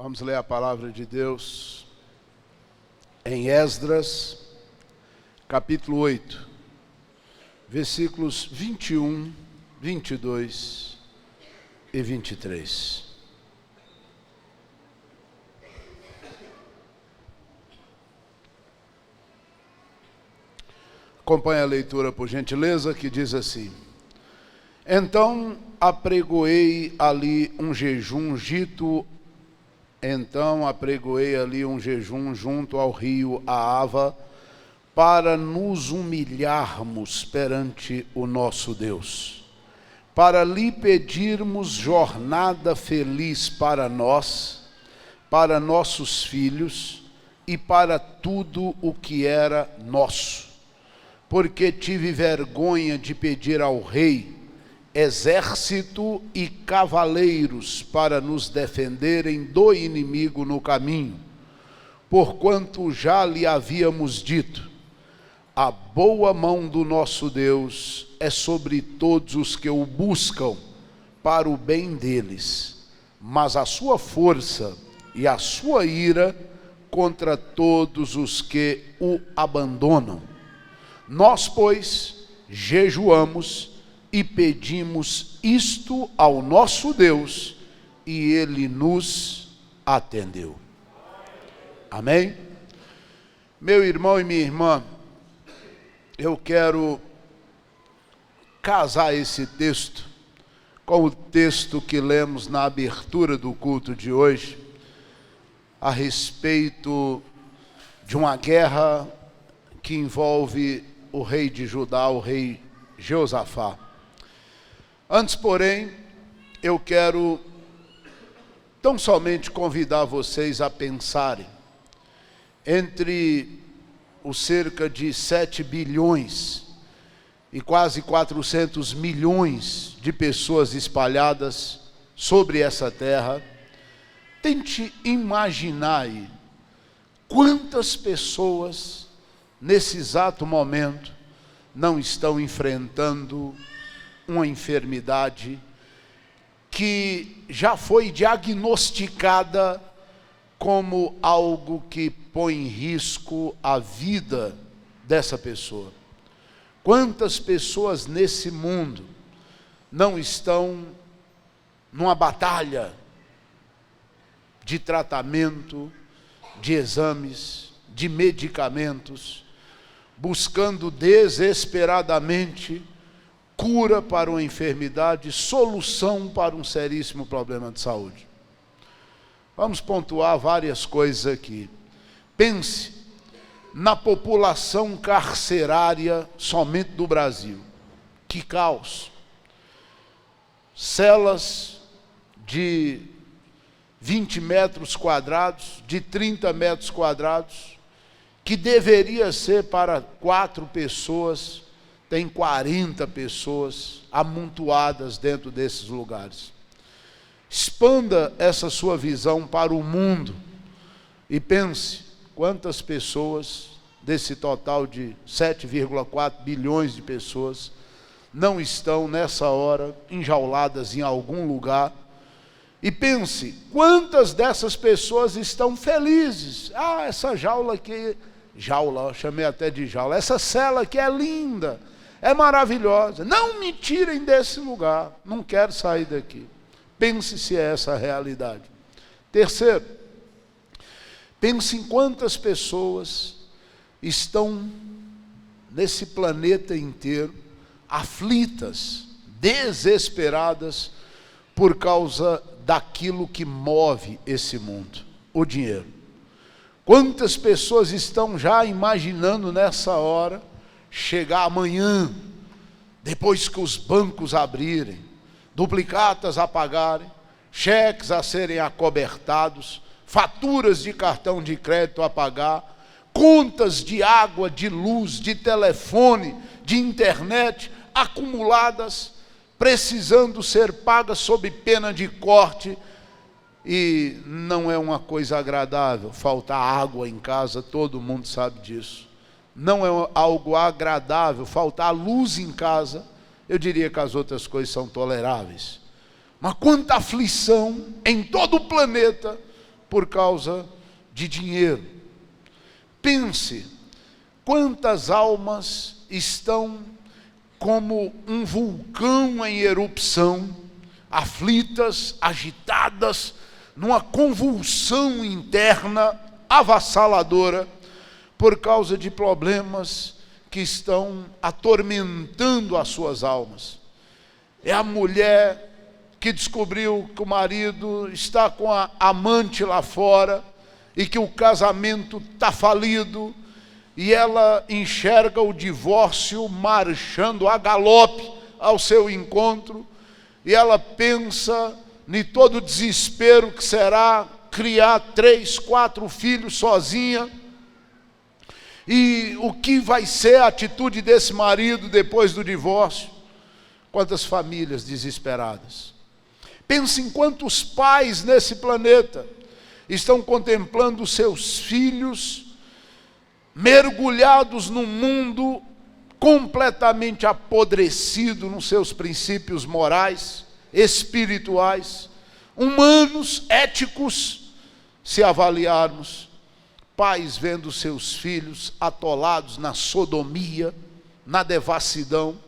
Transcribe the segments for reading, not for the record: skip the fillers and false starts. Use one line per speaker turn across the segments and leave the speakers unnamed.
Vamos ler a palavra de Deus em Esdras, capítulo 8, versículos 21, 22 e 23. Acompanhe a leitura, por gentileza, que diz assim: Então apregoei ali um jejum junto ao rio Ahava, para nos humilharmos perante o nosso Deus, para lhe pedirmos jornada feliz para nós, para nossos filhos e para tudo o que era nosso. Porque tive vergonha de pedir ao rei exército e cavaleiros para nos defenderem do inimigo no caminho, porquanto já lhe havíamos dito: a boa mão do nosso Deus é sobre todos os que o buscam para o bem deles, mas a sua força e a sua ira contra todos os que o abandonam. Nós, pois, jejuamos e pedimos isto ao nosso Deus, e ele nos atendeu. Amém? Meu irmão e minha irmã, eu quero casar esse texto com o texto que lemos na abertura do culto de hoje, a respeito de uma guerra que envolve o rei de Judá, o rei Jeosafá. Antes, porém, eu quero tão somente convidar vocês a pensarem entre os cerca de 7 bilhões e quase 400 milhões de pessoas espalhadas sobre essa terra. Tente imaginar aí quantas pessoas nesse exato momento não estão enfrentando uma enfermidade que já foi diagnosticada como algo que põe em risco a vida dessa pessoa. Quantas pessoas nesse mundo não estão numa batalha de tratamento, de exames, de medicamentos, buscando desesperadamente cura para uma enfermidade, solução para um seríssimo problema de saúde. Vamos pontuar várias coisas aqui. Pense na população carcerária somente do Brasil. Que caos! Celas de 20 metros quadrados, de 30 metros quadrados, que deveria ser para 4 pessoas, tem 40 pessoas amontoadas dentro desses lugares. Expanda essa sua visão para o mundo e pense quantas pessoas, desse total de 7,4 bilhões de pessoas, não estão nessa hora enjauladas em algum lugar. E pense quantas dessas pessoas estão felizes. Essa jaula aqui, eu chamei até de jaula, essa cela aqui é linda, é maravilhosa, não me tirem desse lugar, não quero sair daqui. Pense se é essa a realidade. Terceiro, pense em quantas pessoas estão nesse planeta inteiro aflitas, desesperadas por causa daquilo que move esse mundo, o dinheiro. Quantas pessoas estão já imaginando nessa hora chegar amanhã, depois que os bancos abrirem, duplicatas a pagarem, cheques a serem acobertados, faturas de cartão de crédito a pagar, contas de água, de luz, de telefone, de internet acumuladas, precisando ser pagas sob pena de corte. E não é uma coisa agradável faltar água em casa, todo mundo sabe disso. Não é algo agradável faltar luz em casa. Eu diria que as outras coisas são toleráveis. Mas quanta aflição em todo o planeta por causa de dinheiro. Pense quantas almas estão como um vulcão em erupção, aflitas, agitadas, numa convulsão interna avassaladora, por causa de problemas que estão atormentando as suas almas. É a mulher que descobriu que o marido está com a amante lá fora e que o casamento está falido, e ela enxerga o divórcio marchando a galope ao seu encontro, e ela pensa em todo o desespero que será criar 3, 4 filhos sozinha, e o que vai ser a atitude desse marido depois do divórcio. Quantas famílias desesperadas. Pense em quantos pais nesse planeta estão contemplando seus filhos mergulhados num mundo completamente apodrecido nos seus princípios morais, espirituais, humanos, éticos. Se avaliarmos, pais vendo seus filhos atolados na sodomia, na devassidão,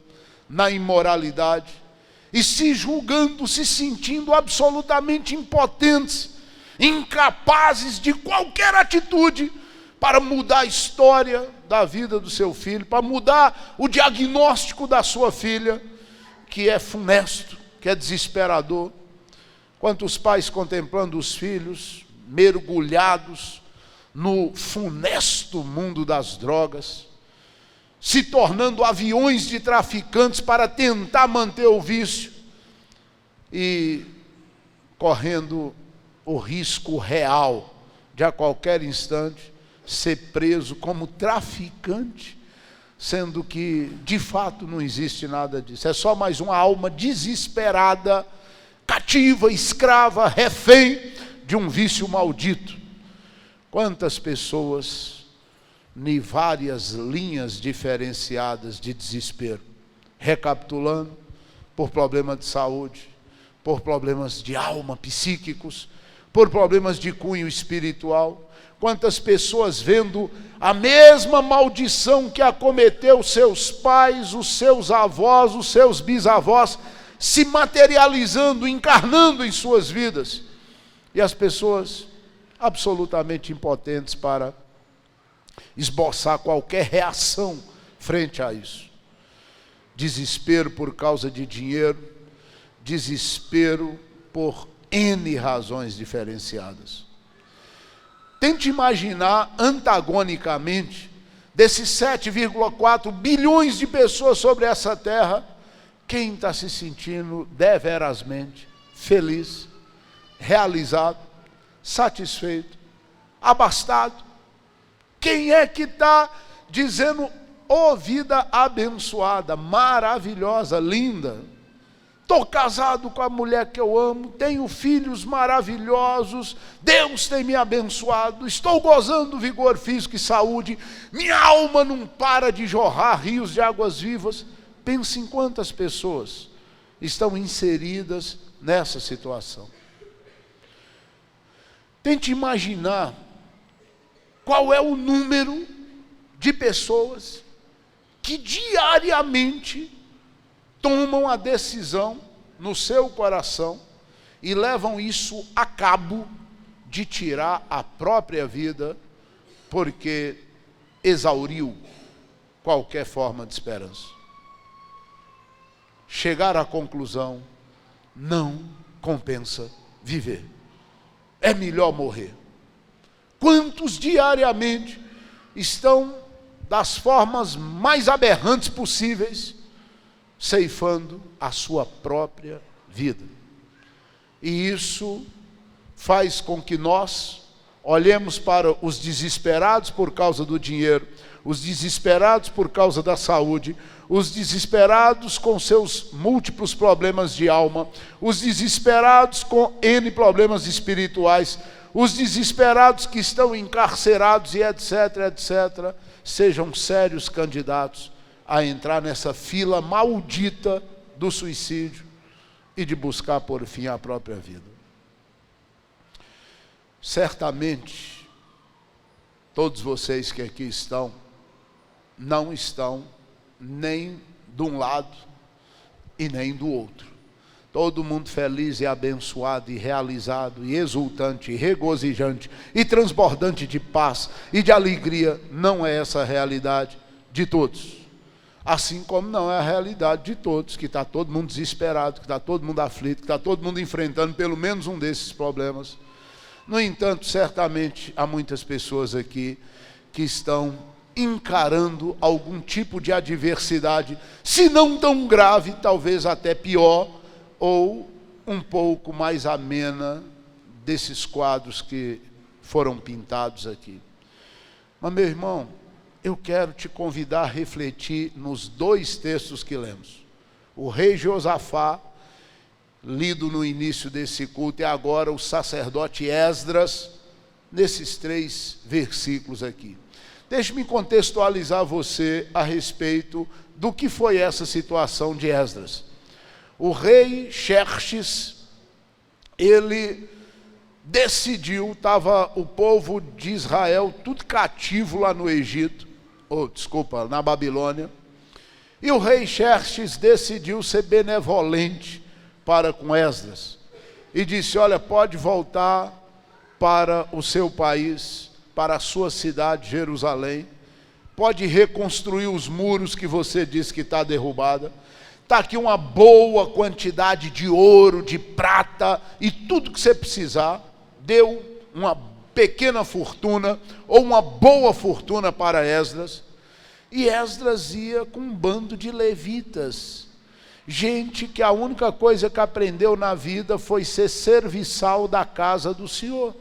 na imoralidade, e se julgando, se sentindo absolutamente impotentes, incapazes de qualquer atitude para mudar a história da vida do seu filho, para mudar o diagnóstico da sua filha, que é funesto, que é desesperador. Quantos pais contemplando os filhos mergulhados no funesto mundo das drogas, se tornando aviões de traficantes para tentar manter o vício e correndo o risco real de a qualquer instante ser preso como traficante, sendo que de fato não existe nada disso. É só mais uma alma desesperada, cativa, escrava, refém de um vício maldito. Quantas pessoas em várias linhas diferenciadas de desespero, recapitulando, por problema de saúde, por problemas de alma, psíquicos, por problemas de cunho espiritual. Quantas pessoas vendo a mesma maldição que acometeu seus pais, os seus avós, os seus bisavós, se materializando, encarnando em suas vidas. E as pessoas absolutamente impotentes para esboçar qualquer reação frente a isso. Desespero por causa de dinheiro, desespero por N razões diferenciadas. Tente imaginar antagonicamente, desses 7,4 bilhões de pessoas sobre essa terra, quem está se sentindo deverasmente feliz, realizado, satisfeito, abastado. Quem é que está dizendo, oh vida abençoada, maravilhosa, linda, estou casado com a mulher que eu amo, tenho filhos maravilhosos, Deus tem me abençoado, estou gozando vigor físico e saúde, minha alma não para de jorrar rios de águas vivas. Pense em quantas pessoas estão inseridas nessa situação. Tente imaginar qual é o número de pessoas que diariamente tomam a decisão no seu coração e levam isso a cabo de tirar a própria vida porque exauriu qualquer forma de esperança. Chegar à conclusão, não compensa viver. É melhor morrer. Quantos diariamente estão, das formas mais aberrantes possíveis, ceifando a sua própria vida? E isso faz com que nós olhemos para os desesperados por causa do dinheiro, os desesperados por causa da saúde, os desesperados com seus múltiplos problemas de alma, os desesperados com N problemas espirituais, os desesperados que estão encarcerados e etc, etc, sejam sérios candidatos a entrar nessa fila maldita do suicídio e de buscar por fim a própria vida. Certamente, todos vocês que aqui estão, não estão nem de um lado e nem do outro. Todo mundo feliz e abençoado e realizado e exultante e regozijante e transbordante de paz e de alegria. Não é essa a realidade de todos. Assim como não é a realidade de todos, que está todo mundo desesperado, que está todo mundo aflito, que está todo mundo enfrentando pelo menos um desses problemas. No entanto, certamente há muitas pessoas aqui que estão encarando algum tipo de adversidade, se não tão grave, talvez até pior, ou um pouco mais amena desses quadros que foram pintados aqui. Mas, meu irmão, eu quero te convidar a refletir nos dois textos que lemos. O rei Josafá, lido no início desse culto, e agora o sacerdote Esdras, nesses 3 versículos aqui. Deixe-me contextualizar você a respeito do que foi essa situação de Esdras. O rei Xerxes, ele decidiu, estava o povo de Israel tudo cativo lá no Egito, na Babilônia, e o rei Xerxes decidiu ser benevolente para com Esdras, e disse: olha, pode voltar para o seu país, para a sua cidade, Jerusalém, pode reconstruir os muros que você disse que está derrubada, está aqui uma boa quantidade de ouro, de prata e tudo que você precisar. Deu uma pequena fortuna ou uma boa fortuna para Esdras, e Esdras ia com um bando de levitas, gente que a única coisa que aprendeu na vida foi ser serviçal da casa do Senhor.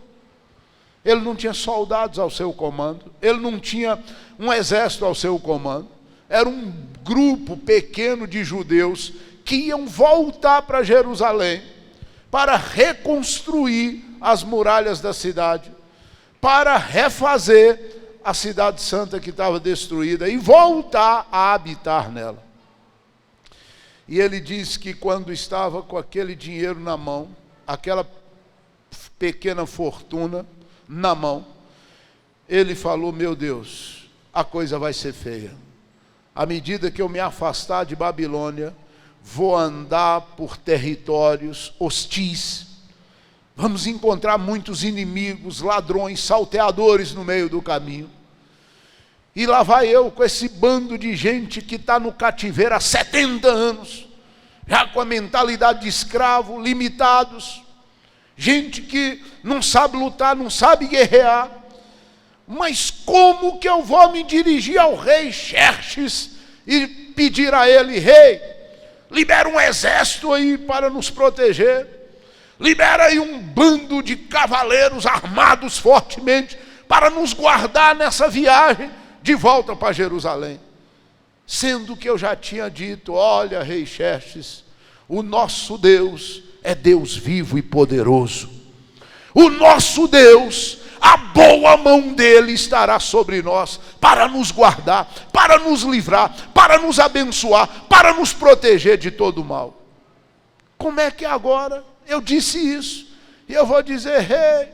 Ele não tinha soldados ao seu comando, ele não tinha um exército ao seu comando, era um grupo pequeno de judeus que iam voltar para Jerusalém para reconstruir as muralhas da cidade, para refazer a cidade santa que estava destruída e voltar a habitar nela. E ele diz que quando estava com aquele dinheiro na mão, aquela pequena fortuna na mão, ele falou: meu Deus, a coisa vai ser feia. À medida que eu me afastar de Babilônia, vou andar por territórios hostis, vamos encontrar muitos inimigos, ladrões, salteadores no meio do caminho. E lá vai eu com esse bando de gente que está no cativeiro há 70 anos, já com a mentalidade de escravo, limitados, gente que não sabe lutar, não sabe guerrear. Mas como que eu vou me dirigir ao rei Xerxes e pedir a ele: rei, libera um exército aí para nos proteger, libera aí um bando de cavaleiros armados fortemente para nos guardar nessa viagem de volta para Jerusalém? Sendo que eu já tinha dito: olha, rei Xerxes, o nosso Deus é Deus vivo e poderoso. O nosso Deus, a boa mão dele estará sobre nós para nos guardar, para nos livrar, para nos abençoar, para nos proteger de todo o mal. Como é que agora eu disse isso e eu vou dizer: rei,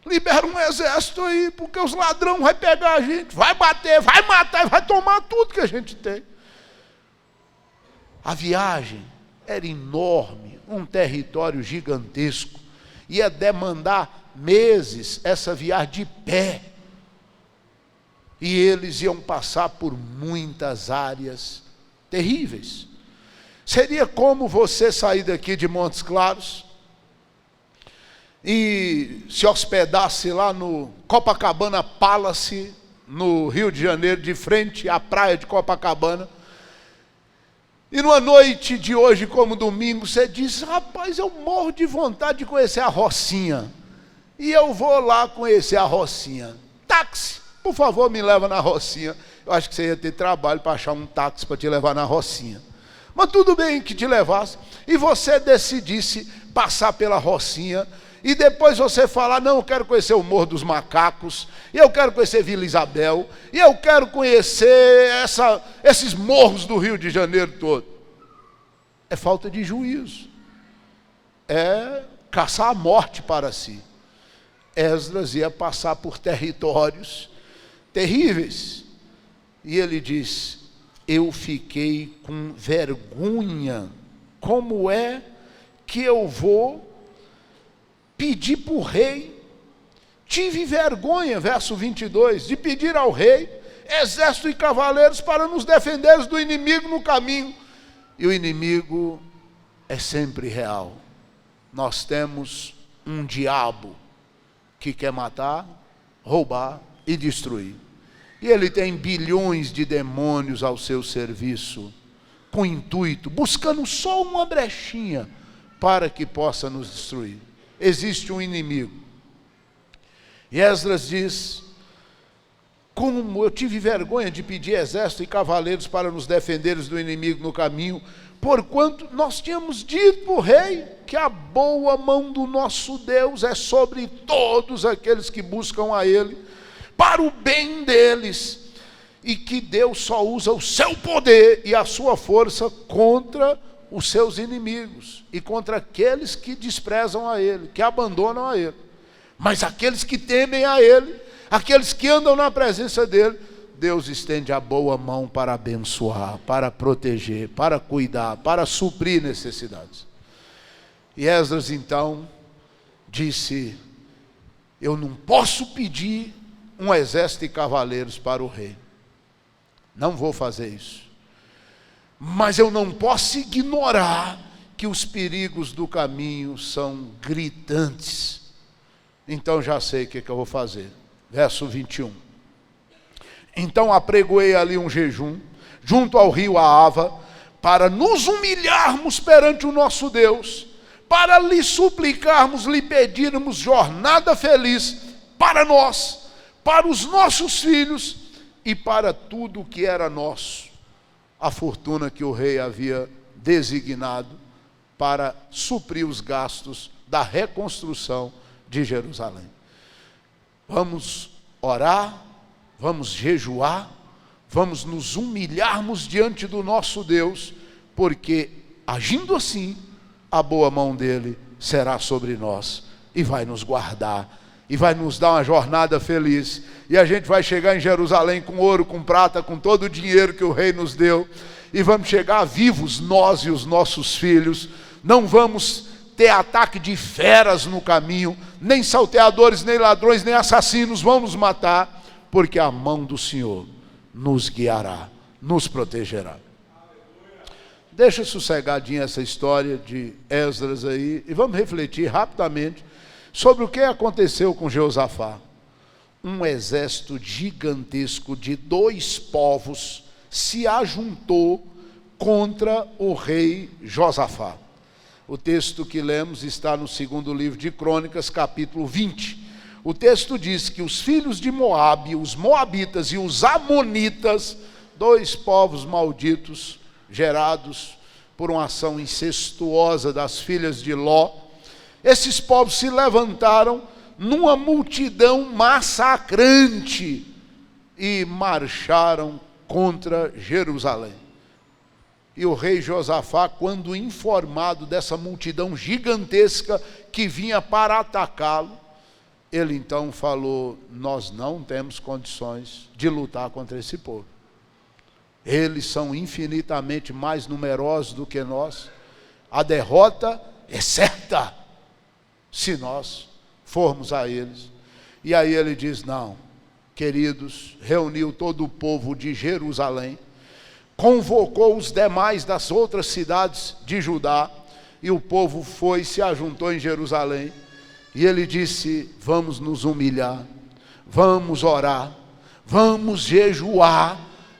libera um exército aí, porque os ladrões vão pegar a gente, vai bater, vai matar e vai tomar tudo que a gente tem? A viagem era enorme, um território gigantesco, ia demandar meses essa viagem de pé, e eles iam passar por muitas áreas terríveis. Seria como você sair daqui de Montes Claros e se hospedasse lá no Copacabana Palace, no Rio de Janeiro, de frente à praia de Copacabana, e numa noite de hoje, como domingo, você diz: rapaz, eu morro de vontade de conhecer a Rocinha, e eu vou lá conhecer a Rocinha. Táxi, por favor, me leva na Rocinha. Eu acho que você ia ter trabalho para achar um táxi para te levar na Rocinha. Mas tudo bem que te levasse, e você decidisse passar pela Rocinha, e depois você falar: não, eu quero conhecer o Morro dos Macacos, e eu quero conhecer Vila Isabel, e eu quero conhecer esses morros do Rio de Janeiro todo. É falta de juízo, é caçar a morte para si. Esdras ia passar por territórios terríveis. E ele diz: eu fiquei com vergonha. Como é que eu vou pedir para o rei? Tive vergonha, verso 22, de pedir ao rei exército e cavaleiros para nos defenderes do inimigo no caminho. E o inimigo é sempre real. Nós temos um diabo que quer matar, roubar e destruir. E ele tem bilhões de demônios ao seu serviço, com intuito, buscando só uma brechinha para que possa nos destruir. Existe um inimigo. E Esdras diz: como eu tive vergonha de pedir exército e cavaleiros para nos defenderes do inimigo no caminho, porquanto nós tínhamos dito para o rei que a boa mão do nosso Deus é sobre todos aqueles que buscam a Ele, para o bem deles, e que Deus só usa o seu poder e a sua força contra os seus inimigos e contra aqueles que desprezam a Ele, que abandonam a Ele. Mas aqueles que temem a Ele, aqueles que andam na presença dEle, Deus estende a boa mão para abençoar, para proteger, para cuidar, para suprir necessidades. E Esdras então disse: eu não posso pedir um exército e cavaleiros para o rei. Não vou fazer isso. Mas eu não posso ignorar que os perigos do caminho são gritantes. Então já sei o que eu vou fazer. Verso 21. Então apregoei ali um jejum, junto ao rio Ahava, para nos humilharmos perante o nosso Deus, para lhe suplicarmos, lhe pedirmos jornada feliz para nós, para os nossos filhos e para tudo o que era nosso, a fortuna que o rei havia designado para suprir os gastos da reconstrução de Jerusalém. Vamos orar, vamos jejuar, vamos nos humilharmos diante do nosso Deus, porque agindo assim, a boa mão dele será sobre nós e vai nos guardar e vai nos dar uma jornada feliz, e a gente vai chegar em Jerusalém com ouro, com prata, com todo o dinheiro que o rei nos deu, e vamos chegar vivos, nós e os nossos filhos. Não vamos ter ataque de feras no caminho, nem salteadores, nem ladrões, nem assassinos vão nos matar, porque a mão do Senhor nos guiará, nos protegerá. Deixa sossegadinha essa história de Esdras aí, e vamos refletir rapidamente sobre o que aconteceu com Jeosafá. Um exército gigantesco de 2 povos se ajuntou contra o rei Josafá. O texto que lemos está no 2º livro de Crônicas, capítulo 20. O texto diz que os filhos de Moabe, os moabitas e os amonitas, 2 povos malditos, gerados por uma ação incestuosa das filhas de Ló, esses povos se levantaram numa multidão massacrante e marcharam contra Jerusalém. E o rei Josafá, quando informado dessa multidão gigantesca que vinha para atacá-lo, ele então falou: nós não temos condições de lutar contra esse povo. Eles são infinitamente mais numerosos do que nós. A derrota é certa se nós formos a eles. E aí ele diz: não, queridos, reuniu todo o povo de Jerusalém, convocou os demais das outras cidades de Judá, e o povo foi e se ajuntou em Jerusalém, e ele disse: vamos nos humilhar, vamos orar, vamos jejuar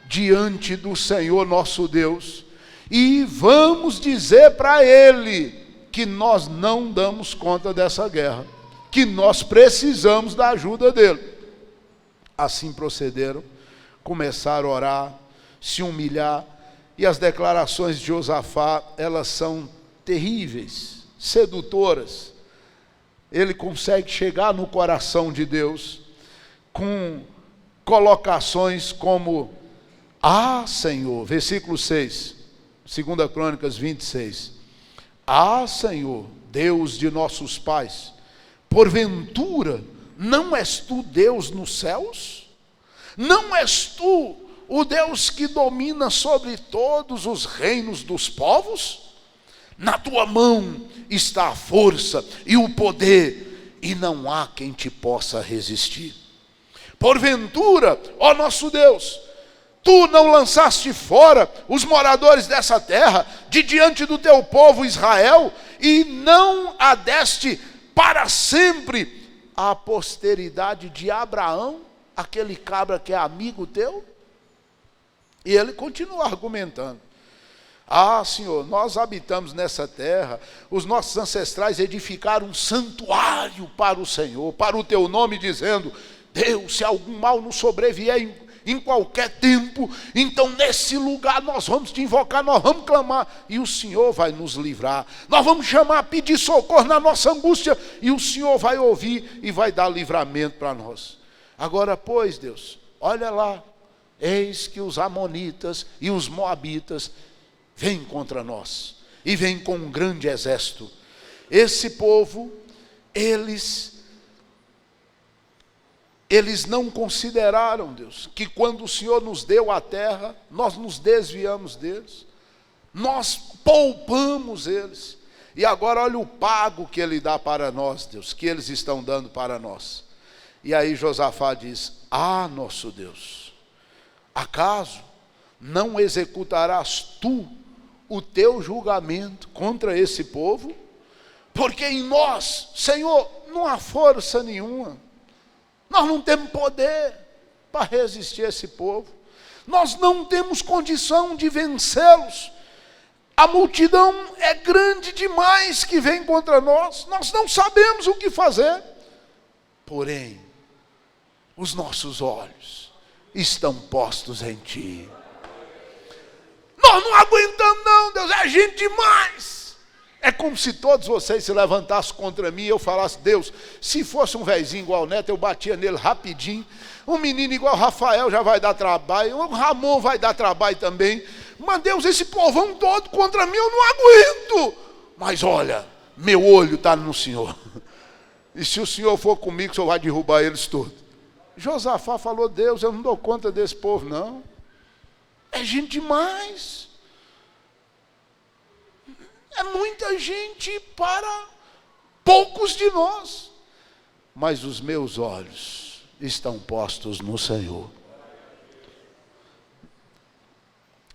diante do Senhor nosso Deus, e vamos dizer para Ele que nós não damos conta dessa guerra, que nós precisamos da ajuda dEle. Assim procederam, começaram a orar, se humilhar, e as declarações de Josafá, elas são terríveis, sedutoras. Ele consegue chegar no coração de Deus com colocações como: ah, Senhor, versículo 6, 2 Crônicas 26, ah, Senhor, Deus de nossos pais, porventura não és tu Deus nos céus? Não és tu o Deus que domina sobre todos os reinos dos povos? Na tua mão está a força e o poder, e não há quem te possa resistir. Porventura, ó nosso Deus, tu não lançaste fora os moradores dessa terra de diante do teu povo Israel, e não a deste para sempre a posteridade de Abraão, aquele cabra que é amigo teu? E ele continua argumentando. Ah, Senhor, nós habitamos nessa terra, os nossos ancestrais edificaram um santuário para o Senhor, para o teu nome, dizendo: Deus, se algum mal nos sobrevier em qualquer tempo, então nesse lugar nós vamos te invocar, nós vamos clamar, e o Senhor vai nos livrar. Nós vamos chamar, pedir socorro na nossa angústia, e o Senhor vai ouvir e vai dar livramento para nós. Agora, pois, Deus, olha lá, eis que os amonitas e os moabitas vêm contra nós, e vêm com um grande exército. Esse povo, eles não consideraram, Deus, que quando o Senhor nos deu a terra, nós nos desviamos deles, nós poupamos eles, e agora olha o pago que Ele dá para nós, Deus, que eles estão dando para nós. E aí Josafá diz: ah, nosso Deus, acaso não executarás tu o teu julgamento contra esse povo? Porque em nós, Senhor, não há força nenhuma, nós não temos poder para resistir a esse povo, nós não temos condição de vencê-los, a multidão é grande demais que vem contra nós, nós não sabemos o que fazer. Porém, os nossos olhos estão postos em Ti. Nós não aguentamos não, Deus, é gente demais. É como se todos vocês se levantassem contra mim e eu falasse: Deus, se fosse um velhinho igual o Neto, eu batia nele rapidinho. Um menino igual o Rafael já vai dar trabalho, o Ramon vai dar trabalho também. Mas Deus, esse povão todo contra mim, eu não aguento. Mas olha, meu olho está no Senhor. E se o Senhor for comigo, o Senhor vai derrubar eles todos. Josafá falou: Deus, eu não dou conta desse povo não. É gente demais. É muita gente para poucos de nós. Mas os meus olhos estão postos no Senhor.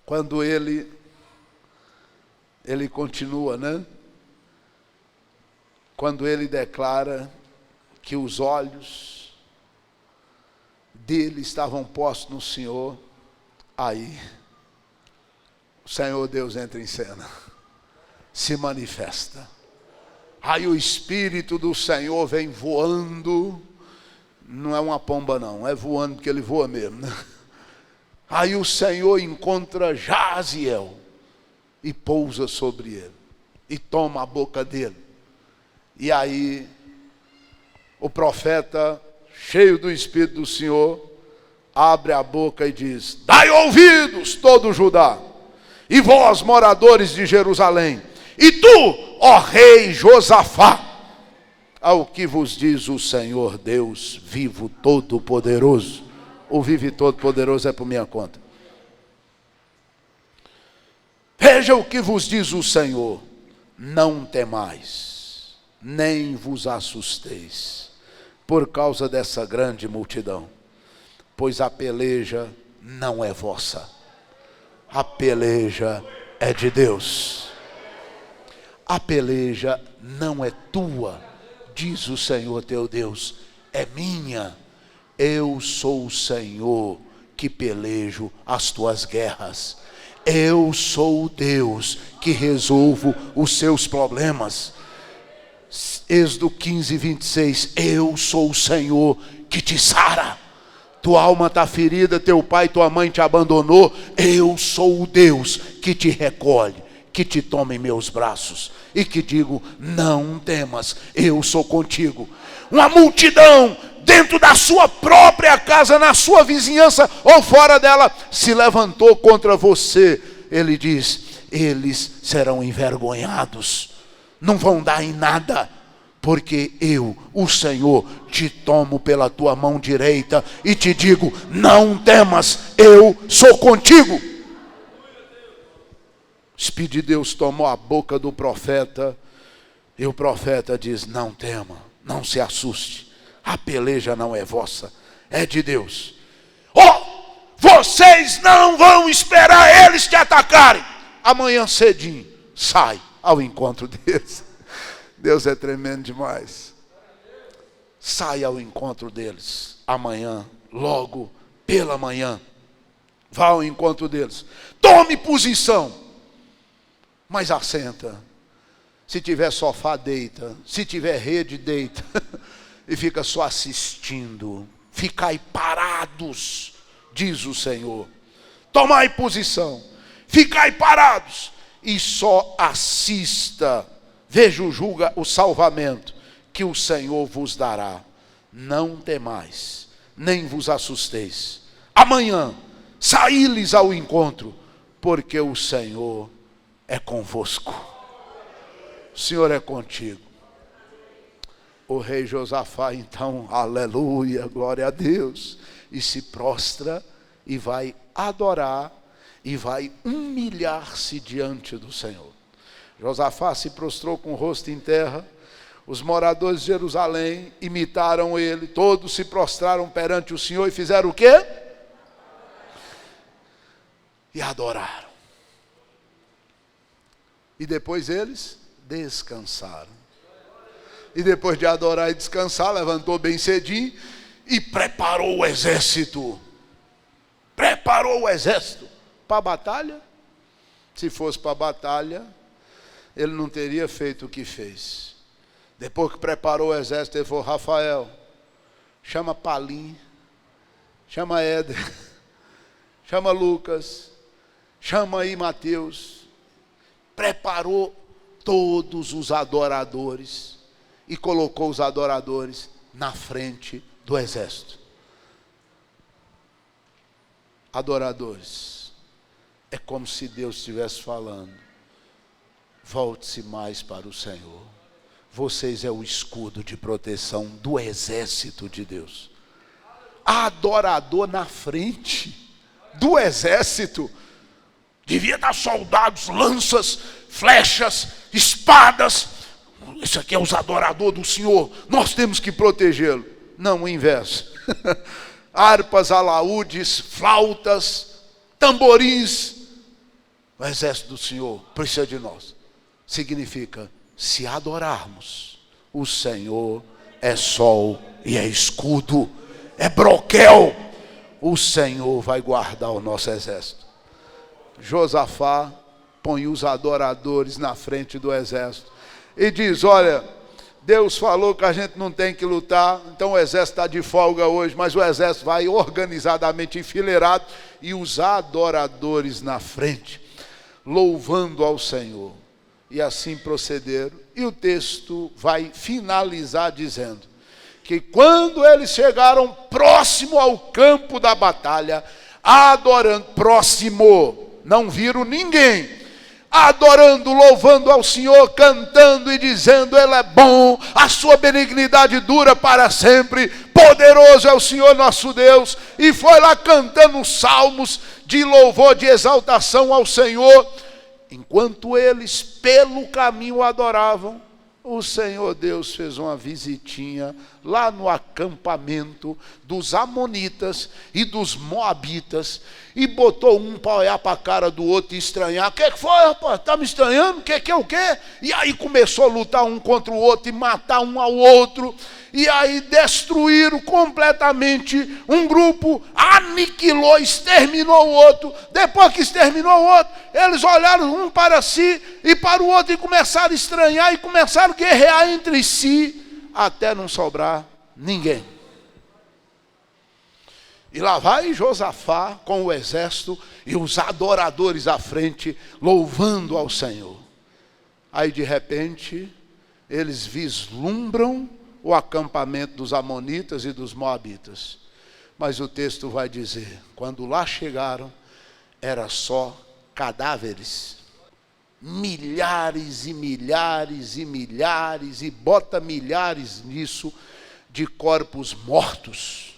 Quando ele continua, né? Quando ele declara que os olhos dele estavam postos no Senhor, aí o Senhor Deus entra em cena, se manifesta. Aí o Espírito do Senhor vem voando, não é uma pomba não, é voando porque ele voa mesmo, né? Aí o Senhor encontra Jaziel e pousa sobre ele, e toma a boca dele. E aí o profeta, cheio do Espírito do Senhor, abre a boca e diz: dai ouvidos todo Judá, e vós moradores de Jerusalém, e tu, ó rei Josafá, ao que vos diz o Senhor Deus vivo todo-poderoso. O vivo e todo-poderoso é por minha conta. Veja o que vos diz o Senhor: não temais, nem vos assusteis, por causa dessa grande multidão, pois a peleja não é vossa, a peleja é de Deus. A peleja não é tua, diz o Senhor teu Deus, é minha. Eu sou o Senhor que pelejo as tuas guerras. Eu sou o Deus que resolvo os seus problemas. Êxodo 15, 26. Eu sou o Senhor que te sara. Tua alma está ferida, teu pai e tua mãe te abandonou. Eu sou o Deus que te recolhe, que te toma em meus braços e que digo: não temas, eu sou contigo. Uma multidão dentro da sua própria casa, na sua vizinhança ou fora dela, se levantou contra você. Ele diz: eles serão envergonhados, não vão dar em nada, porque eu, o Senhor, te tomo pela tua mão direita e te digo: não temas, eu sou contigo. O Espírito de Deus tomou a boca do profeta, e o profeta diz: não tema, não se assuste, a peleja não é vossa, é de Deus. Vocês não vão esperar eles te atacarem. Amanhã cedinho, sai ao encontro deles. Deus é tremendo demais. Sai ao encontro deles amanhã, logo pela manhã. Vá ao encontro deles. Tome posição, mas assenta. Se tiver sofá, deita. Se tiver rede, deita. E fica só assistindo. Ficai parados, diz o Senhor. Tomai posição. Ficai parados e só assista. Veja o salvamento que o Senhor vos dará. Não temais, nem vos assusteis. Amanhã, saí-lhes ao encontro, porque o Senhor é convosco. O Senhor é contigo. O rei Josafá, então, aleluia, glória a Deus, e se prostra e vai adorar e vai humilhar-se diante do Senhor. Josafá se prostrou com o rosto em terra. Os moradores de Jerusalém imitaram ele. Todos se prostraram perante o Senhor e fizeram o quê? E adoraram. E depois eles descansaram. E depois de adorar e descansar, levantou bem cedinho e preparou o exército. Preparou o exército para a batalha. Se fosse para a batalha, ele não teria feito o que fez. Depois que preparou o exército, ele falou: Rafael, chama Palim, chama Éder, chama Lucas, chama aí Mateus. Preparou todos os adoradores e colocou os adoradores na frente do exército. Adoradores, é como se Deus estivesse falando: volte-se mais para o Senhor. Vocês é o escudo de proteção do exército de Deus. Adorador na frente do exército. Devia dar soldados, lanças, flechas, espadas. Isso aqui é os adoradores do Senhor, nós temos que protegê-lo. Não, o inverso. Harpas, alaúdes, flautas, tamborins. O exército do Senhor precisa de nós. Significa: se adorarmos, o Senhor é sol e é escudo, é broquel. O Senhor vai guardar o nosso exército. Josafá põe os adoradores na frente do exército e diz: olha, Deus falou que a gente não tem que lutar, então o exército está de folga hoje, mas o exército vai organizadamente enfileirado e os adoradores na frente, louvando ao Senhor. E assim procederam. E o texto vai finalizar dizendo que quando eles chegaram próximo ao campo da batalha, adorando, próximo, não viram ninguém, adorando, louvando ao Senhor, cantando e dizendo: Ele é bom, a sua benignidade dura para sempre, poderoso é o Senhor nosso Deus. E foi lá cantando salmos de louvor, de exaltação ao Senhor. Enquanto eles pelo caminho adoravam, o Senhor Deus fez uma visitinha lá no acampamento dos amonitas e dos moabitas e botou um para olhar para a cara do outro e estranhar. O que foi, rapaz? Está me estranhando? O que é o quê? E aí começou a lutar um contra o outro e matar um ao outro. E aí destruíram completamente um grupo, aniquilou, exterminou o outro. Depois que exterminou o outro, eles olharam um para si e para o outro e começaram a estranhar e começaram a guerrear entre si, até não sobrar ninguém. E lá vai Josafá com o exército e os adoradores à frente, louvando ao Senhor. Aí de repente, eles vislumbram o acampamento dos amonitas e dos moabitas. Mas o texto vai dizer: quando lá chegaram, era só cadáveres. milhares e milhares e milhares, e bota milhares nisso, de corpos mortos.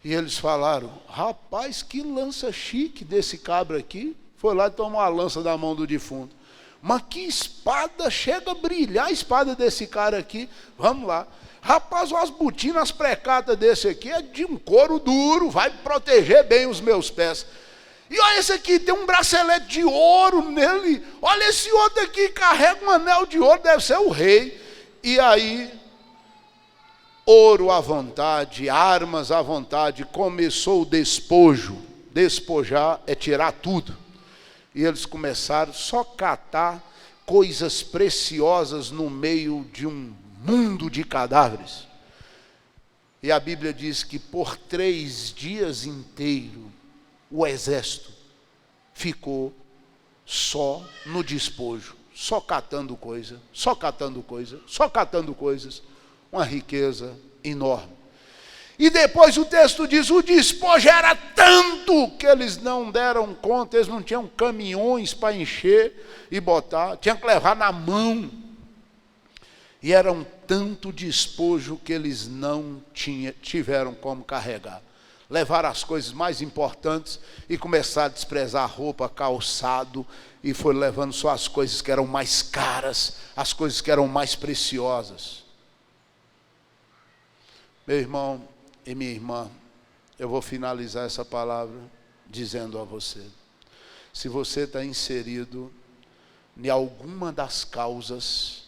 E eles falaram: rapaz, que lança chique desse cabra aqui. Foi lá e tomou a lança da mão do defunto. Mas que espada, chega a brilhar a espada desse cara aqui. Vamos lá. Rapaz, umas botinas precatas desse aqui é de um couro duro, vai proteger bem os meus pés. E olha esse aqui, tem um bracelete de ouro nele. Olha esse outro aqui, carrega um anel de ouro, deve ser o rei. E aí, ouro à vontade, armas à vontade, começou o despojo. Despojar é tirar tudo. E eles começaram só a catar coisas preciosas no meio de um mundo de cadáveres. E a Bíblia diz que por 3 dias inteiros o exército ficou só no despojo, só catando coisa, só catando coisa, só catando coisas, uma riqueza enorme. E depois o texto diz, o despojo era tanto que eles não deram conta, eles não tinham caminhões para encher e botar, tinham que levar na mão. E era um tanto despojo que eles não tiveram como carregar. Levaram as coisas mais importantes e começaram a desprezar roupa, calçado, e foram levando só as coisas que eram mais caras, as coisas que eram mais preciosas. Meu irmão e minha irmã, eu vou finalizar essa palavra dizendo a você: se você está inserido em alguma das causas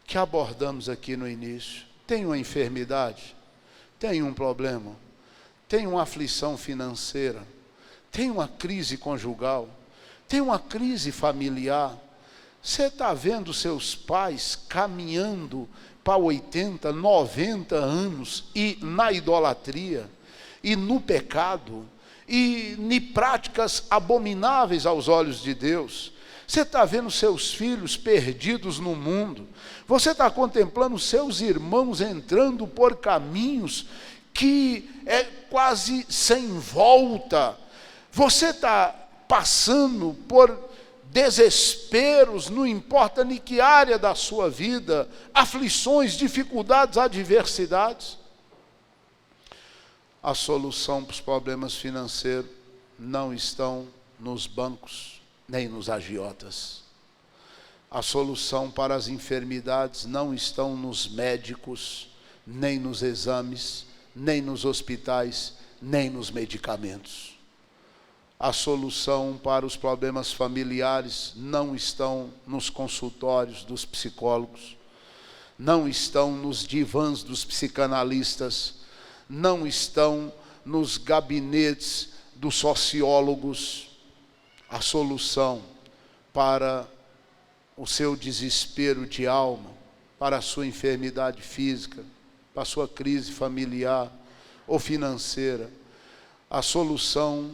que abordamos aqui no início, tem uma enfermidade, tem um problema, tem uma aflição financeira, tem uma crise conjugal, tem uma crise familiar, você está vendo seus pais caminhando para 80, 90 anos e na idolatria, e no pecado, e em práticas abomináveis aos olhos de Deus. Você está vendo seus filhos perdidos no mundo. Você está contemplando seus irmãos entrando por caminhos que é quase sem volta. Você está passando por desesperos, não importa em que área da sua vida, aflições, dificuldades, adversidades. A solução para os problemas financeiros não estão nos bancos, nem nos agiotas. A solução para as enfermidades não estão nos médicos, nem nos exames, nem nos hospitais, nem nos medicamentos. A solução para os problemas familiares não estão nos consultórios dos psicólogos, não estão nos divãs dos psicanalistas, não estão nos gabinetes dos sociólogos. A solução para o seu desespero de alma, para a sua enfermidade física, para a sua crise familiar ou financeira, a solução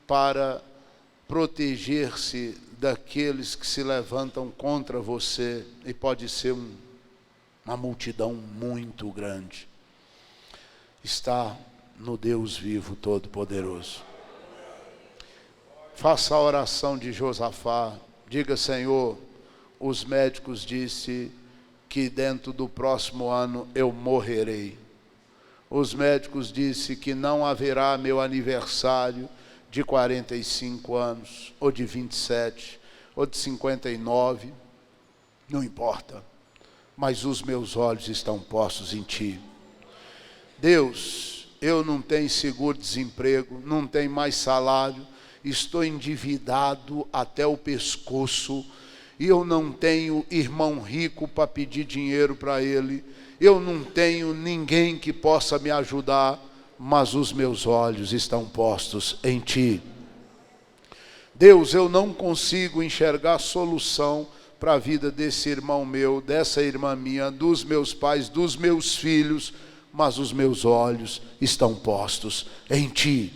para proteger-se daqueles que se levantam contra você, e pode ser uma multidão muito grande, está no Deus vivo todo-poderoso. Faça a oração de Josafá, diga: Senhor, os médicos disseram que dentro do próximo ano eu morrerei. Os médicos disseram que não haverá meu aniversário de 45 anos, ou de 27, ou de 59, não importa, mas os meus olhos estão postos em Ti. Deus, eu não tenho seguro-desemprego, não tenho mais salário, estou endividado até o pescoço, e eu não tenho irmão rico para pedir dinheiro para ele, eu não tenho ninguém que possa me ajudar, mas os meus olhos estão postos em Ti. Deus, eu não consigo enxergar solução para a vida desse irmão meu, dessa irmã minha, dos meus pais, dos meus filhos, mas os meus olhos estão postos em Ti.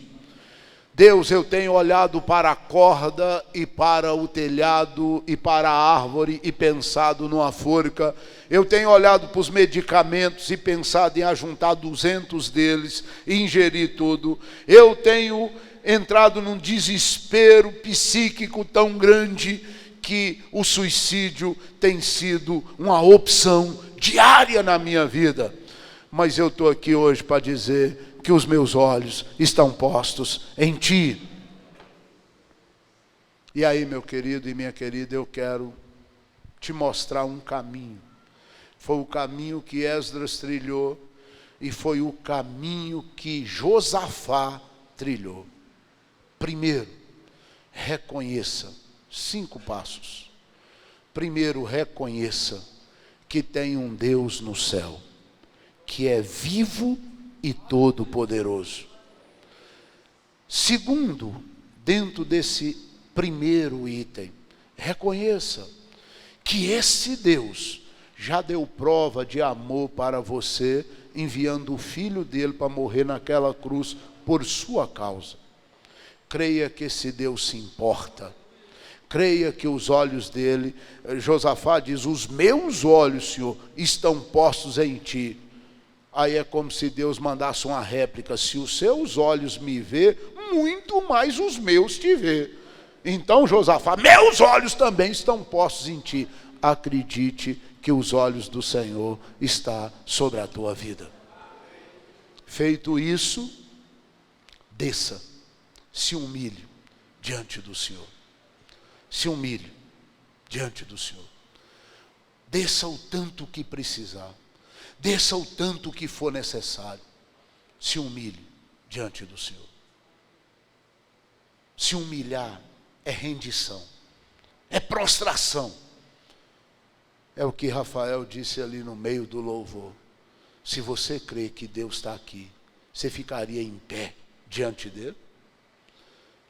Deus, eu tenho olhado para a corda e para o telhado e para a árvore e pensado numa forca. Eu tenho olhado para os medicamentos e pensado em ajuntar 200 deles e ingerir tudo. Eu tenho entrado num desespero psíquico tão grande que o suicídio tem sido uma opção diária na minha vida. Mas eu estou aqui hoje para dizer que os meus olhos estão postos em Ti. E aí, meu querido e minha querida, eu quero te mostrar um caminho. Foi o caminho que Esdras trilhou e foi o caminho que Josafá trilhou. Primeiro, reconheça. 5 passos. Primeiro, reconheça que tem um Deus no céu, que é vivo e todo-poderoso. Segundo, dentro desse primeiro item, reconheça que esse Deus já deu prova de amor para você, enviando o Filho dele para morrer naquela cruz por sua causa. Creia que esse Deus se importa. Creia que os olhos dele, Josafá diz, os meus olhos, Senhor, estão postos em Ti. Aí é como se Deus mandasse uma réplica, se os seus olhos me vê, muito mais os meus te vê. Então Josafá, meus olhos também estão postos em Ti. Acredite que os olhos do Senhor estão sobre a tua vida. Feito isso, desça, se humilhe diante do Senhor. Se humilhe diante do Senhor. Desça o tanto que precisar. Desça o tanto que for necessário. Se humilhe diante do Senhor. Se humilhar é rendição. É prostração. É o que Rafael disse ali no meio do louvor. Se você crê que Deus está aqui, você ficaria em pé diante dele?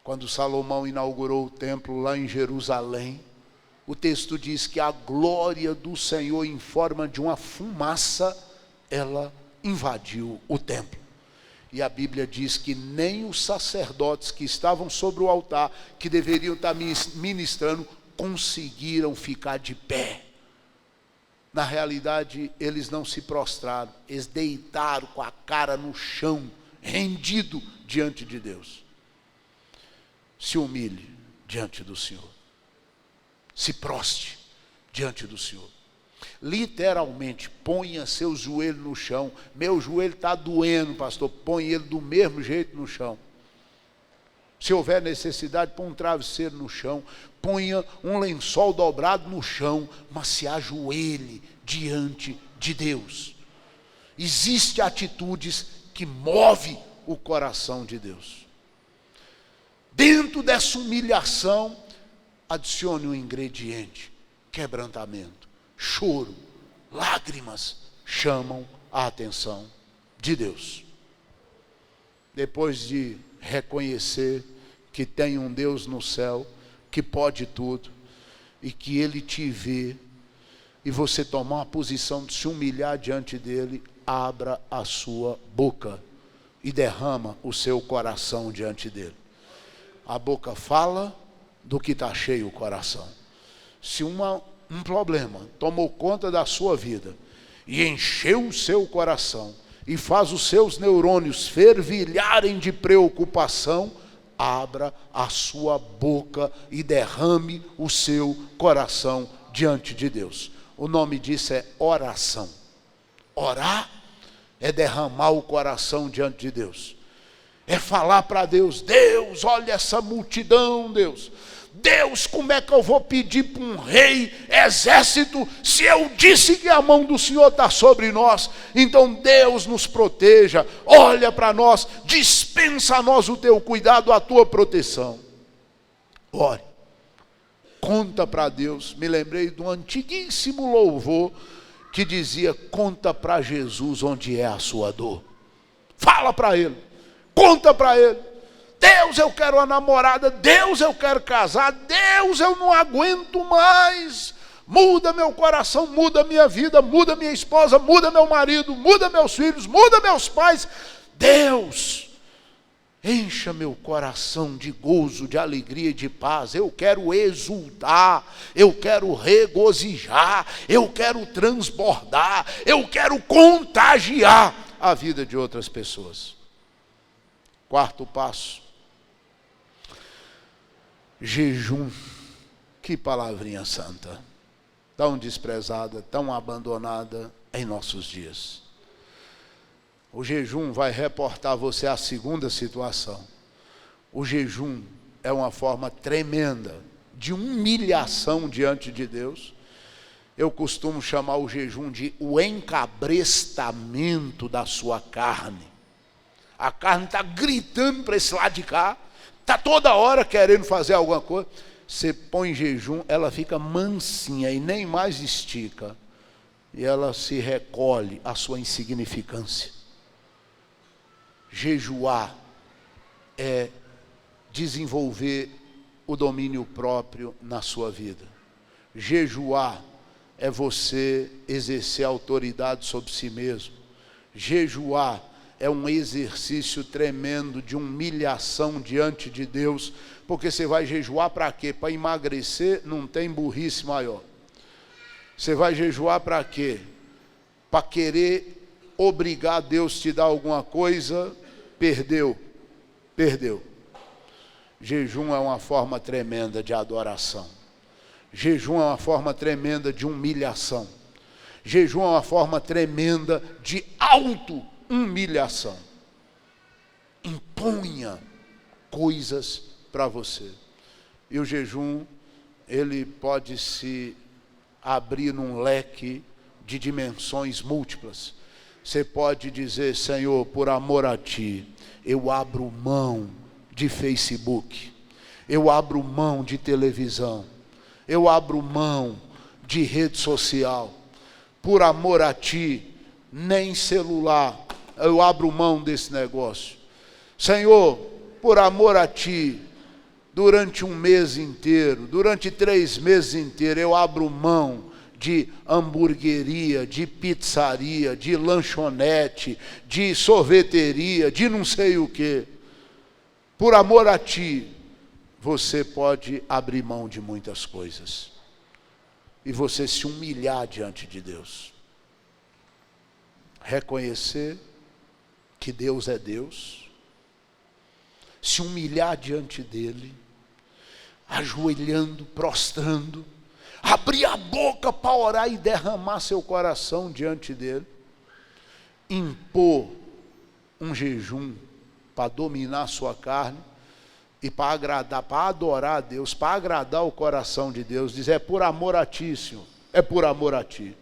Quando Salomão inaugurou o templo lá em Jerusalém, o texto diz que a glória do Senhor em forma de uma fumaça, ela invadiu o templo. E a Bíblia diz que nem os sacerdotes que estavam sobre o altar, que deveriam estar ministrando, conseguiram ficar de pé. Na realidade, eles não se prostraram, eles deitaram com a cara no chão, rendido diante de Deus. Se humilhe diante do Senhor. Se proste diante do Senhor. Literalmente, ponha seu joelho no chão. Meu joelho está doendo, pastor. Põe ele do mesmo jeito no chão. Se houver necessidade, põe um travesseiro no chão. Ponha um lençol dobrado no chão. Mas se ajoelhe diante de Deus. Existem atitudes que movem o coração de Deus. Dentro dessa humilhação, adicione um ingrediente: quebrantamento, choro, lágrimas chamam a atenção de Deus. Depois de reconhecer que tem um Deus no céu, que pode tudo, e que Ele te vê, e você tomar uma posição de se humilhar diante dEle, abra a sua boca e derrama o seu coração diante dEle. A boca fala do que está cheio o coração. Se um problema tomou conta da sua vida e encheu o seu coração e faz os seus neurônios fervilharem de preocupação, abra a sua boca e derrame o seu coração diante de Deus. O nome disso é oração. Orar é derramar o coração diante de Deus. É falar para Deus: Deus, olha essa multidão, Deus. Deus, como é que eu vou pedir para um rei, exército, se eu disse que a mão do Senhor está sobre nós? Então Deus nos proteja, olha para nós, dispensa a nós o teu cuidado, a tua proteção. Ore, conta para Deus. Me lembrei de um antiguíssimo louvor que dizia: conta para Jesus onde é a sua dor. Fala para Ele, conta para Ele. Deus, eu quero uma namorada. Deus, eu quero casar. Deus, eu não aguento mais. Muda meu coração, muda minha vida, muda minha esposa, muda meu marido, muda meus filhos, muda meus pais. Deus, encha meu coração de gozo, de alegria e de paz. Eu quero exultar, eu quero regozijar, eu quero transbordar, eu quero contagiar a vida de outras pessoas. Quarto passo: Jejum, que palavrinha santa, tão desprezada, tão abandonada em nossos dias. O jejum vai reportar você à segunda situação. O jejum é uma forma tremenda de humilhação diante de Deus. Eu costumo chamar o jejum de o encabrestamento da sua carne. A carne está gritando para esse lado de cá, está toda hora querendo fazer alguma coisa. Você põe em jejum, ela fica mansinha e nem mais estica. E ela se recolhe à sua insignificância. Jejuar é desenvolver o domínio próprio na sua vida. Jejuar é você exercer autoridade sobre si mesmo. Jejuar é um exercício tremendo de humilhação diante de Deus, porque você vai jejuar para quê? Para emagrecer, não tem burrice maior. Você vai jejuar para quê? Para querer obrigar Deus a te dar alguma coisa, perdeu. Jejum é uma forma tremenda de adoração. Jejum é uma forma tremenda de humilhação. Jejum é uma forma tremenda de auto-humilhação. Imponha coisas para você. E o jejum, ele pode se abrir num leque de dimensões múltiplas. Você pode dizer: Senhor, por amor a Ti, eu abro mão de Facebook, eu abro mão de televisão, eu abro mão de rede social, por amor a Ti, nem celular, eu abro mão desse negócio. Senhor, por amor a Ti, durante um mês inteiro, durante 3 meses inteiros, eu abro mão de hamburgueria, de pizzaria, de lanchonete, de sorveteria, de não sei o quê. Por amor a Ti, você pode abrir mão de muitas coisas. E você se humilhar diante de Deus. Reconhecer que Deus é Deus. Se humilhar diante dEle. Ajoelhando, prostrando. Abrir a boca para orar e derramar seu coração diante dEle. Impor um jejum para dominar sua carne e para agradar, para adorar a Deus, para agradar o coração de Deus. Diz: é por amor a Ti, Senhor, é por amor a Ti.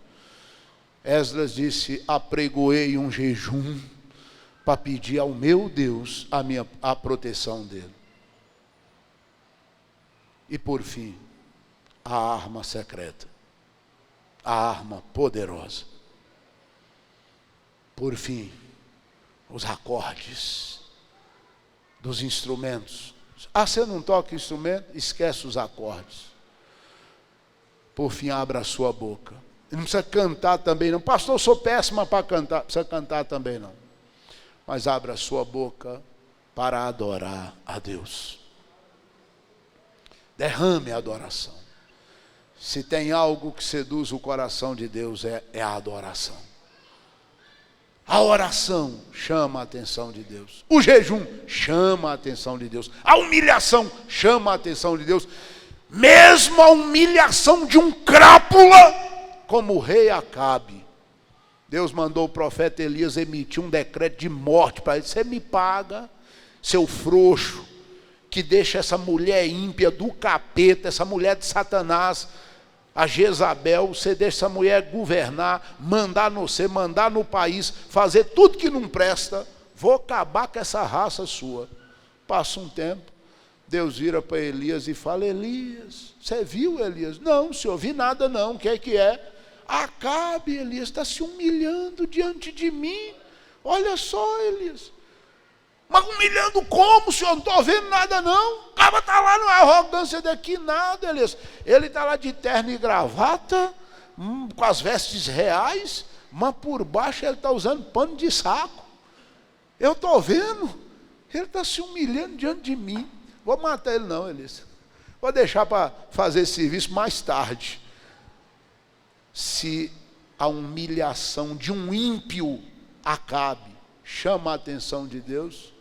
Esdras disse: apregoei um jejum para pedir ao meu Deus a proteção dEle. E por fim, a arma secreta, a arma poderosa. Por fim, os acordes dos instrumentos. Ah, você não toca instrumento? Esquece os acordes. Por fim, abra a sua boca. E não precisa cantar também não. Pastor, eu sou péssima para cantar. Não precisa cantar também não. Mas abra a sua boca para adorar a Deus. Derrame a adoração. Se tem algo que seduz o coração de Deus, é a adoração. A oração chama a atenção de Deus. O jejum chama a atenção de Deus. A humilhação chama a atenção de Deus. Mesmo a humilhação de um crápula, como o rei Acabe. Deus mandou o profeta Elias emitir um decreto de morte para ele. Você me paga, seu frouxo, que deixa essa mulher ímpia do capeta, essa mulher de Satanás, a Jezabel, você deixa essa mulher governar, mandar no você, mandar no país, fazer tudo que não presta. Vou acabar com essa raça sua. Passa um tempo, Deus vira para Elias e fala: Elias, você viu, Elias? Não, senhor, vi nada não. O que é? Acabe, Elias, está se humilhando diante de mim. Olha só, Elias. Mas humilhando como, senhor? Não estou vendo nada não. O cara está lá, não é arrogância daqui, nada, Elias. Ele está lá de terno e gravata, com as vestes reais, mas por baixo ele está usando pano de saco. Eu estou vendo. Ele está se humilhando diante de mim. Vou matar ele não, Elias. Vou deixar para fazer esse serviço mais tarde. Se a humilhação de um ímpio Acabe chama a atenção de Deus,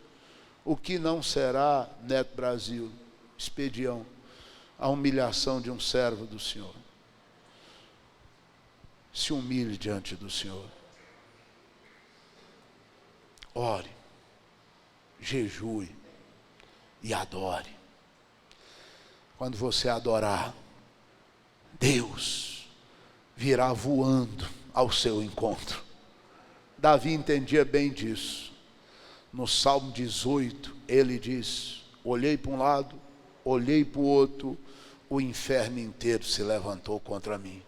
o que não será, Neto Brasil, Expedião, a humilhação de um servo do Senhor. Se humilhe diante do Senhor. Ore, jejue e adore. Quando você adorar, Deus virá voando ao seu encontro. Davi entendia bem disso. No Salmo 18, ele diz: olhei para um lado, olhei para o outro, o inferno inteiro se levantou contra mim.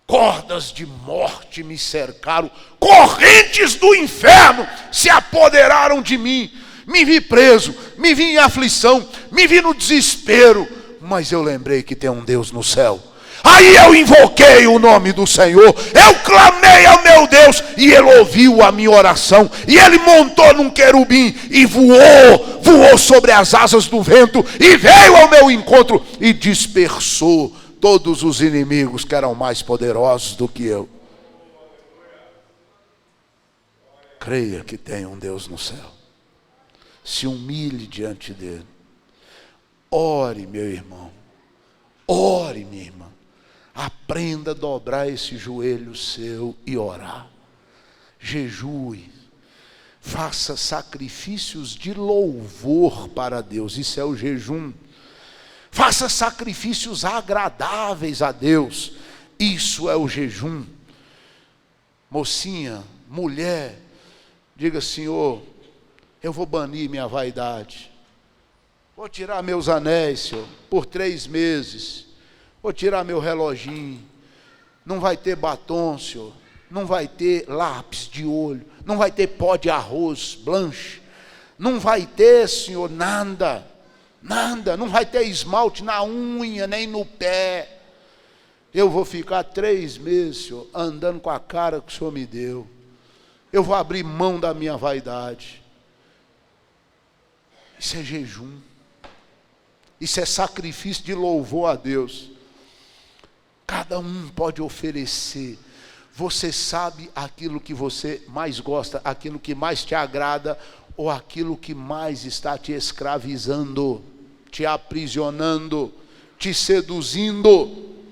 Cordas de morte me cercaram, correntes do inferno se apoderaram de mim. Me vi preso, me vi em aflição, me vi no desespero, mas eu lembrei que tem um Deus no céu. Aí eu invoquei o nome do Senhor, eu clamei ao meu Deus, e Ele ouviu a minha oração, e Ele montou num querubim, e voou sobre as asas do vento, e veio ao meu encontro, e dispersou todos os inimigos que eram mais poderosos do que eu. Creia que tem um Deus no céu. Se humilhe diante dele. Ore, meu irmão. Ore, minha irmã. Aprenda a dobrar esse joelho seu e orar. Jejue. Faça sacrifícios de louvor para Deus. Isso é o jejum. Faça sacrifícios agradáveis a Deus. Isso é o jejum. Mocinha, mulher, diga: Senhor, eu vou banir minha vaidade. Vou tirar meus anéis, Senhor, por 3 meses. Vou tirar meu reloginho. Não vai ter batom, Senhor. Não vai ter lápis de olho. Não vai ter pó de arroz, blanche. Não vai ter, Senhor, nada. Nada. Não vai ter esmalte na unha, nem no pé. Eu vou ficar 3 meses, Senhor, andando com a cara que o Senhor me deu. Eu vou abrir mão da minha vaidade. Isso é jejum. Isso é sacrifício de louvor a Deus. Cada um pode oferecer. Você sabe aquilo que você mais gosta, aquilo que mais te agrada, ou aquilo que mais está te escravizando, te aprisionando, te seduzindo.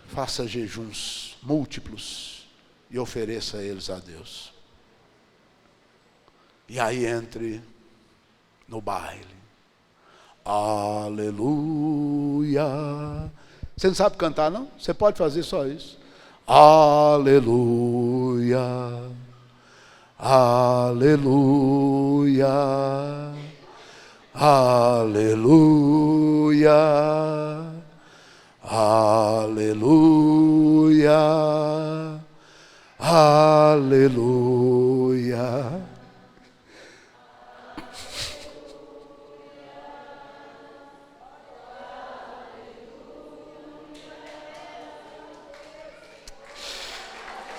Faça jejuns múltiplos e ofereça eles a Deus. E aí entre no baile. Aleluia. Você não sabe cantar, não? Você pode fazer só isso. Aleluia. Aleluia. Aleluia. Aleluia. Aleluia.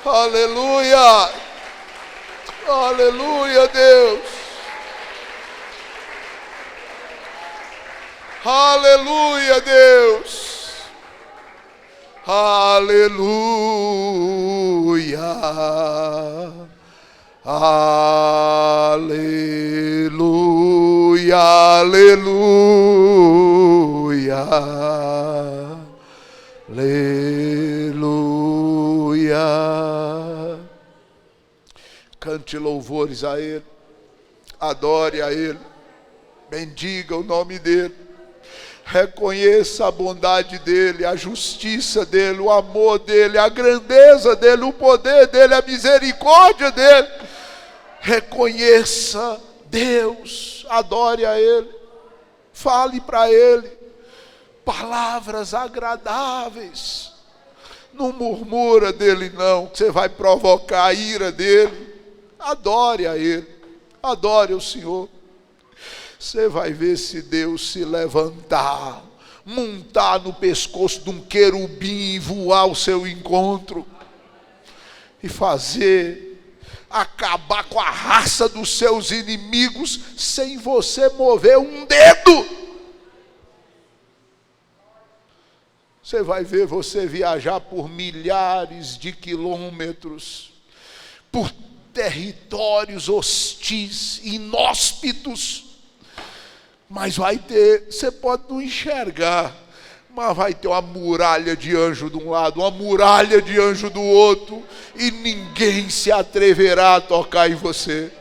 Aleluia. Aleluia, Deus. Aleluia, Deus. Aleluia. Aleluia. Aleluia. Aleluia. Cante louvores a Ele. Adore a Ele. Bendiga o nome dEle. Reconheça a bondade dEle, a justiça dEle, o amor dEle, a grandeza dEle, o poder dEle, a misericórdia dEle. Reconheça Deus, adore a Ele, fale para Ele palavras agradáveis. Não murmura dEle não, que você vai provocar a ira dEle. Adore a Ele, adore o Senhor. Você vai ver se Deus se levantar, montar no pescoço de um querubim e voar ao seu encontro e acabar com a raça dos seus inimigos sem você mover um dedo. Você vai ver você viajar por milhares de quilômetros, por territórios hostis, inóspitos, Mas vai ter, você pode não enxergar, mas vai ter uma muralha de anjo de um lado, uma muralha de anjo do outro, e ninguém se atreverá a tocar em você.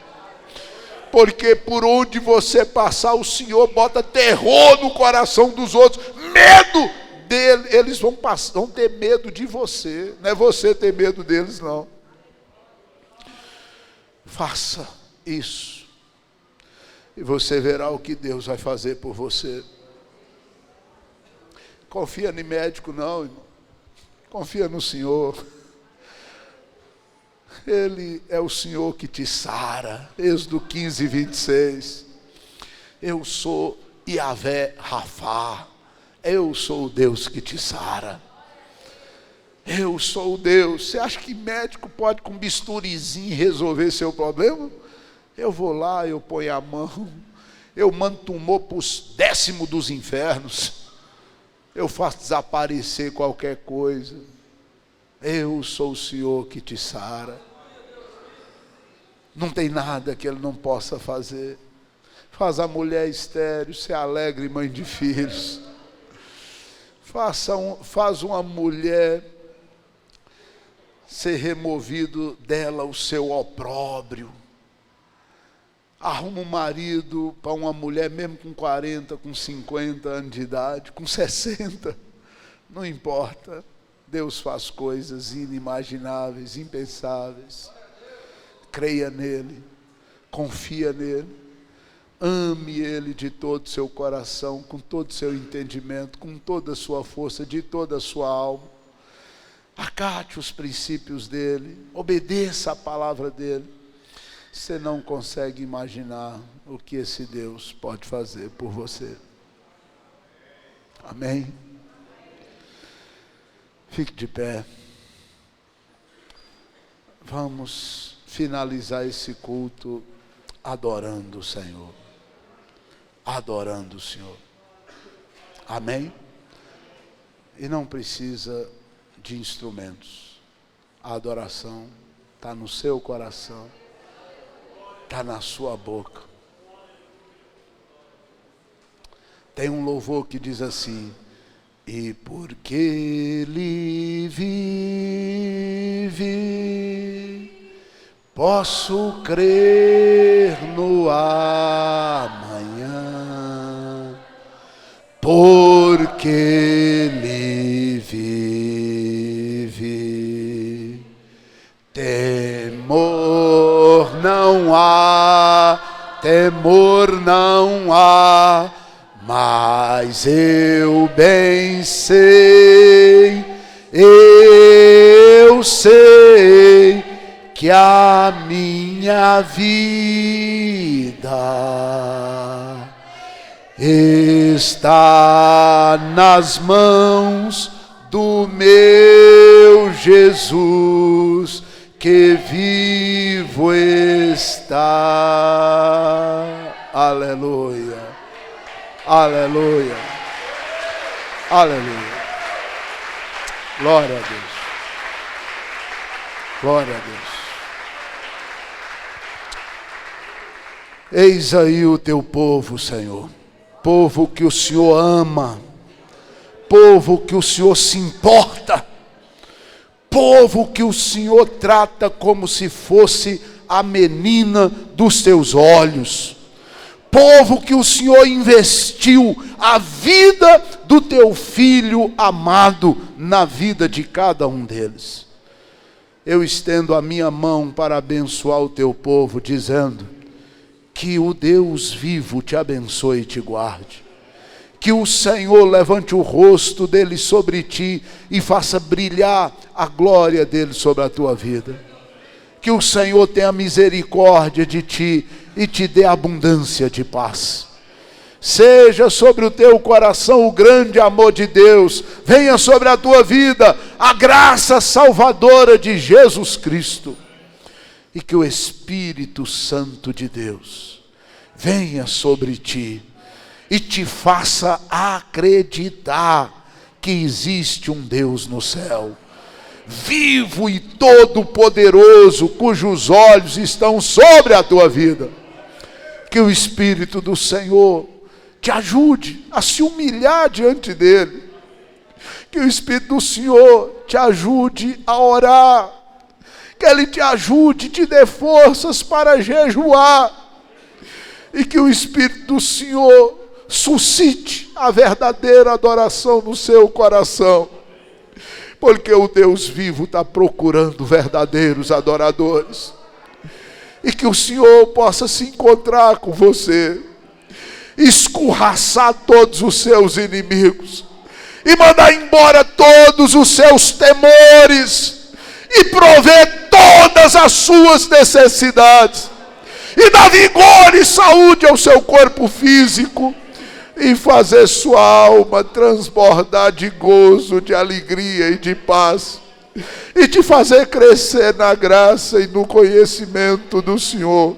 Porque por onde você passar, o Senhor bota terror no coração dos outros, medo dele. Eles vão ter medo de você, não é você ter medo deles, não. Faça isso, e você verá o que Deus vai fazer por você. Confia em médico não, irmão. Confia no Senhor. Ele é o Senhor que te sara. Êxodo 15, 26. Eu sou Yahvé Rafá. Eu sou o Deus que te sara. Eu sou o Deus. Você acha que médico pode com bisturizinho resolver seu problema? Eu vou lá, eu ponho a mão, eu mando tumor para os 10º dos infernos. Eu faço desaparecer qualquer coisa. Eu sou o Senhor que te sara. Não tem nada que Ele não possa fazer. Faz a mulher estéril ser alegre mãe de filhos. Faz uma mulher ser removido dela o seu opróbrio. Arruma um marido para uma mulher, mesmo com 40, com 50 anos de idade, com 60, não importa. Deus faz coisas inimagináveis, impensáveis. Creia nele, confia nele, ame ele de todo o seu coração, com todo o seu entendimento, com toda a sua força, de toda a sua alma. Acate os princípios dele, obedeça a palavra dele. Você não consegue imaginar o que esse Deus pode fazer por você. Amém? Fique de pé. Vamos finalizar esse culto adorando o Senhor. Adorando o Senhor. Amém? E não precisa de instrumentos. A adoração está no seu coração. Está na sua boca. Tem um louvor que diz assim: e porque Ele vive, posso crer no amanhã. Porque Ele vive, temor não há, temor não há, mas eu bem sei, eu sei que a minha vida está nas mãos do meu Jesus, que vivo está. Aleluia, aleluia, aleluia. Glória a Deus, glória a Deus. Eis aí o teu povo, Senhor, povo que o Senhor ama, povo que o Senhor se importa, povo que o Senhor trata como se fosse a menina dos teus olhos, povo que o Senhor investiu a vida do teu filho amado na vida de cada um deles. Eu estendo a minha mão para abençoar o teu povo, dizendo que o Deus vivo te abençoe e te guarde. Que o Senhor levante o rosto dele sobre ti e faça brilhar a glória dele sobre a tua vida. Que o Senhor tenha misericórdia de ti e te dê abundância de paz. Seja sobre o teu coração o grande amor de Deus. Venha sobre a tua vida a graça salvadora de Jesus Cristo. E que o Espírito Santo de Deus venha sobre ti e te faça acreditar que existe um Deus no céu, vivo e todo-poderoso, cujos olhos estão sobre a tua vida. Que o Espírito do Senhor te ajude a se humilhar diante dele. Que o Espírito do Senhor te ajude a orar. Que ele te ajude, te dê forças para jejuar. E que o Espírito do Senhor suscite a verdadeira adoração no seu coração. Porque o Deus vivo está procurando verdadeiros adoradores. E que o Senhor possa se encontrar com você, escorraçar todos os seus inimigos, e mandar embora todos os seus temores, e prover todas as suas necessidades, e dar vigor e saúde ao seu corpo físico, e fazer sua alma transbordar de gozo, de alegria e de paz, e te fazer crescer na graça e no conhecimento do Senhor.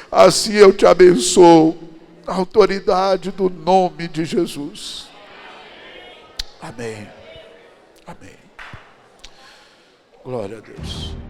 Assim eu te abençoo, na autoridade do nome de Jesus. Amém. Amém. Glória a Deus.